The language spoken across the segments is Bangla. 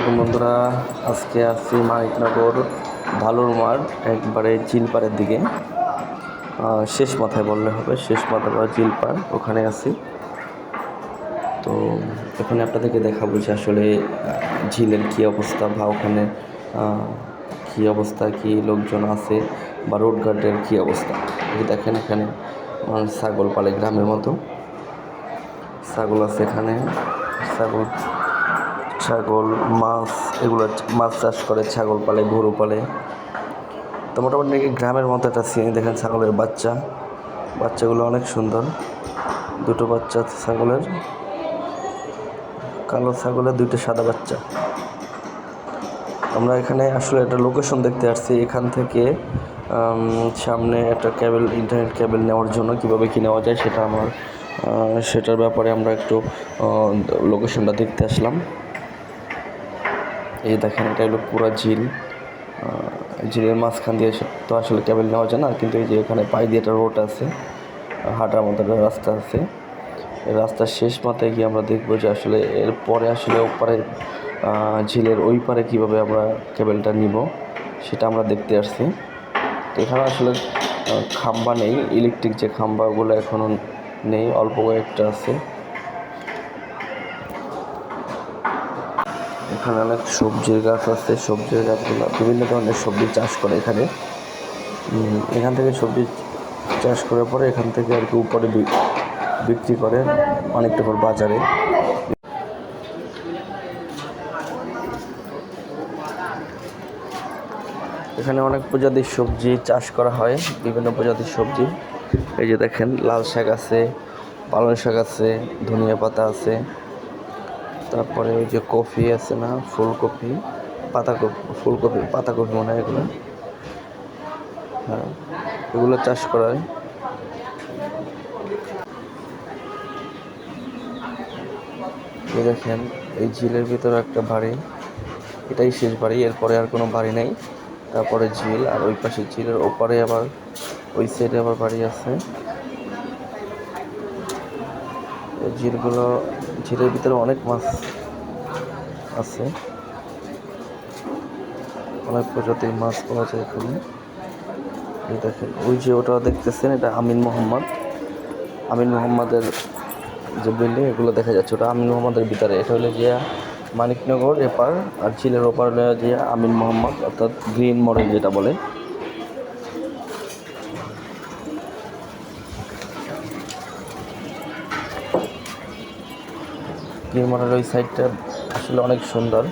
আলাইকুম বন্ধুরা, আজকে আসছি মানিকনগর ভালুর মাঠ একবারে চিলপাড়ের দিকে। শেষ মাথায় বললে হবে, শেষ মাথা বা চিলপাড়, ওখানে আছি। তো এখানে আপনাদেরকে দেখাবো যে আসলে ঝিলের কী অবস্থা বা ওখানে কী অবস্থা, কী লোকজন আছে বা রোডঘাটের কী অবস্থা। এই দেখেন এখানে ছাগল পালে গ্রামের মতো, ছাগল আছে এখানে, ছাগল মাছ, এগুলো মাছ চাষ করে, ছাগল পালে, গরু পালে। তো মোটামুটি নাকি গ্রামের মতো একটা সিন। দেখেন ছাগলের বাচ্চাগুলো অনেক সুন্দর, দুটো বাচ্চা ছাগলের, কালো ছাগলের দুইটা সাদা বাচ্চা। আমরা এখানে আসলে একটা লোকেশন দেখতে আসছি। এখান থেকে সামনে একটা কেবল, ইন্টারনেট কেবল নেওয়ার জন্য কীভাবে কী নেওয়া যায় সেটার ব্যাপারে আমরা একটু লোকেশনটা দেখতে আসলাম। এই দেখেন, এটা হলো পুরা ঝিল। ঝিলের মাঝখান দিয়ে তো আসলে কেবল নেওয়া যায় না, কিন্তু এই যে এখানে পাই দিয়ে একটা রোড আছে, হাঁটার মতো একটা রাস্তা আছে। এই রাস্তার শেষ মাথায় গিয়ে আমরা দেখবো যে আসলে এরপরে আসলে ওপারে ঝিলের ওই পারে কীভাবে আমরা কেবলটা নিব সেটা আমরা দেখতে আসছি। তো এখানে আসলে খাম্বা নেই, ইলেকট্রিক যে খাম্বাগুলো এখনও নেই, অল্প কয়েকটা আছে। এখানে অনেক সবজির গাছ আছে, সবজির গাছগুলো বিভিন্ন ধরনের সবজি চাষ করে এখান থেকে সবজি চাষ করার পরে এখান থেকে আর কি উপরে বিক্রি করে অনেকটা করে বাজারে। এখানে অনেক প্রজাতির সবজি চাষ করা হয়, বিভিন্ন প্রজাতির সবজি। এই যে দেখেন, লাল শাক আছে, পালং শাক আছে, ধনিয়া পাতা আছে, তারপরে ওই যে কফি আছে না, ফুলকপি, পাতাকপি মনে হয় এগুলো। হ্যাঁ, এগুলো চাষ করা হয়। এই দেখেন, এই ঝিলের ভিতরে একটা বাড়ি, এটাই শেষ বাড়ি, এরপরে আর কোনো বাড়ি নেই। তারপরে ঝিল, আর ওই পাশে ঝিলের ওপারে আবার ওই সাইডে আবার বাড়ি আছে। ঝিলের ভিতরে অনেক মাছ আছে, অনেক প্রজাতির মাছ পাওয়া যায় এখানে। এই দেখেন, ওই যে ওটা দেখতেছেন, এটা আমিন মোহাম্মদের যে বিল্ডিং, এগুলো দেখা যাচ্ছে, ওটা আমিন মোহাম্মদের ভিতরে। এটা হলো গিয়া মানিকনগর এপার, আর ঝিলের ওপার হলো গিয়া আমিন মোহাম্মদ, অর্থাৎ গ্রিন মডেল যেটা বলে। গ্রিন মডেল ওই সাইডটা আসলে অনেক সুন্দর,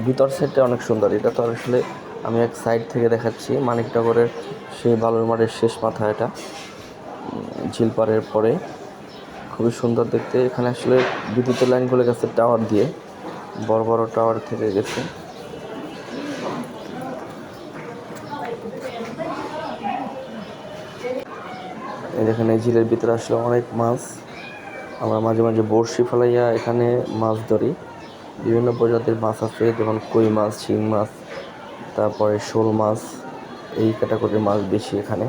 ভিতর সাইডটা অনেক সুন্দর। এটা তো আসলে আমি এক সাইড থেকে দেখাচ্ছি, মানিকনগরের সেই বালুর মাঠের শেষ মাথা, এটা ঝিলপাড়ের পরে। খুবই সুন্দর দেখতে। এখানে আসলে বিদ্যুতের লাইনগুলো গেছে টাওয়ার দিয়ে, বড় বড় টাওয়ার থেকে গেছে। এই দেখেন, এই ঝিলের ভিতরে আসলে অনেক মাছ। আমরা মাঝে মাঝে বড়শি ফেলাইয়া এখানে মাছ ধরি। বিভিন্ন প্রজাতির মাছ আছে, যেমন কই মাছ, শিং মাছ, তারপরে শোল মাছ, এই ক্যাটাগরির মাছ বেশি এখানে।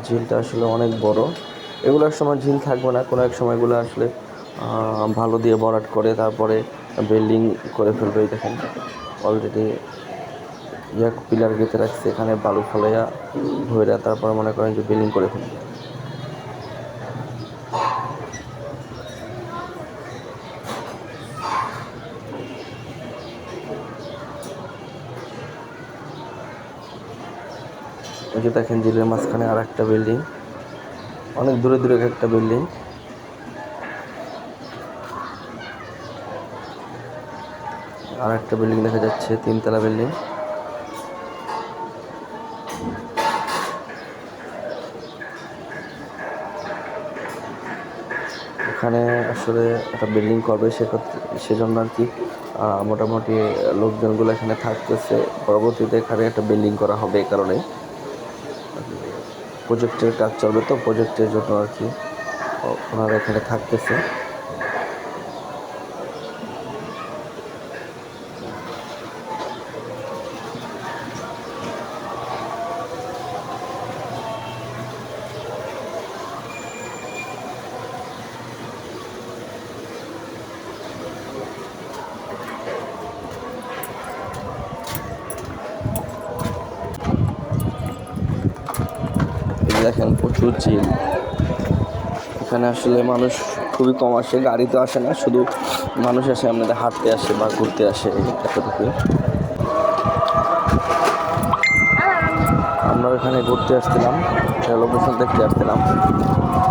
ঝিলটা আসলে অনেক বড়। এগুলো এক সময় ঝিল থাকবে না, কোনো এক সময়গুলো আসলে ভালো দিয়ে ভরাট করে তারপরে বিল্ডিং করে ফেলবে। দেখেন, অলরেডি পিলার গেঁথে রাখছে এখানে, বালু ফলাইয়া ধরে তারপরে মনে করেন যে বিল্ডিং করে ফেলবে। এই যে দেখেন, ঝিলের মাঝখানে আর একটা বিল্ডিং, অনেক দূরে দূরে একটা বিল্ডিং। আর একটা বিল্ডিং দেখা যাচ্ছে, 3তলা বিল্ডিং। এখানে আসলে একটা বিল্ডিং করবে, সেজন্য আর কি মোটামুটি লোকজনগুলো এখানে থাকতেছে। পরবর্তীতে এখানে একটা বিল্ডিং করা হবে, এই কারণে প্রজেক্টের কাজ চলবে, তো প্রজেক্টের জন্য আর কি ওনারা এখানে থাকতেছে। দেখেন প্রচুর চিল। এখানে আসলে মানুষ খুবই কম আসে, গাড়ি তো আসে না, শুধু মানুষ আসে আপনাদের হাঁটতে আসে বা ঘুরতে আসে এতটুকু। আমরা এখানে ঘুরতে আসছিলাম, লোকেশন দেখতে আসছিলাম,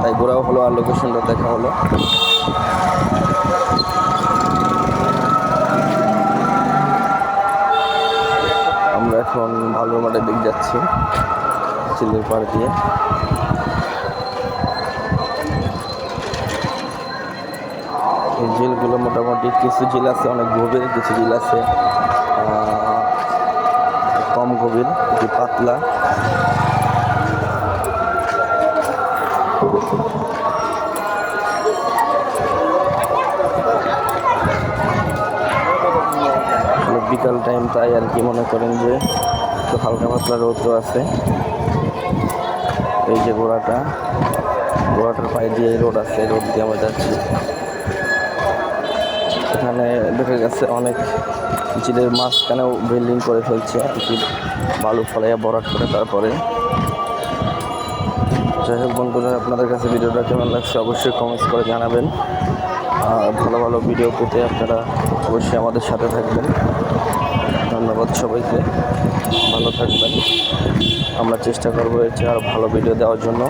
তাই ঘোরাও হলো আর লোকেশনটা দেখা হলো। আমরা এখন ভালুর মাঠের দিক যাচ্ছি চিলের পাড় দিয়ে। এই ঝিলগুলো মোটামুটি কিছু ঝিল আছে অনেক গভীর, কিছু ঝিল আছে কম গভীর, কিছু পাতলা। বিকাল টাইম, তাই আর কি মনে করেন যে একটু হালকা পাতলা রৌদ্র আছে। এই যে ঘোড়াটার পায়ে দিয়ে রোড আছে, রোড দিয়ে আমরা যাচ্ছি। এখানে দেখা গেছে অনেক ঝিলের মাঝখানেও বিল্ডিং করে ফেলছে আর কি, বালু ফলাইয়া ভরাট করে। তারপরে যাই হোক বন্ধুরা, আপনাদের কাছে ভিডিওটা কেমন লাগছে অবশ্যই কমেন্টস করে জানাবেন। আর ভালো ভালো ভিডিও পেতে আপনারা অবশ্যই আমাদের সাথে থাকবেন। ধন্যবাদ সবাইকে, ভালো থাকবেন। আমরা চেষ্টা করবো এর চেয়ে আরও ভালো ভিডিও দেওয়ার জন্য।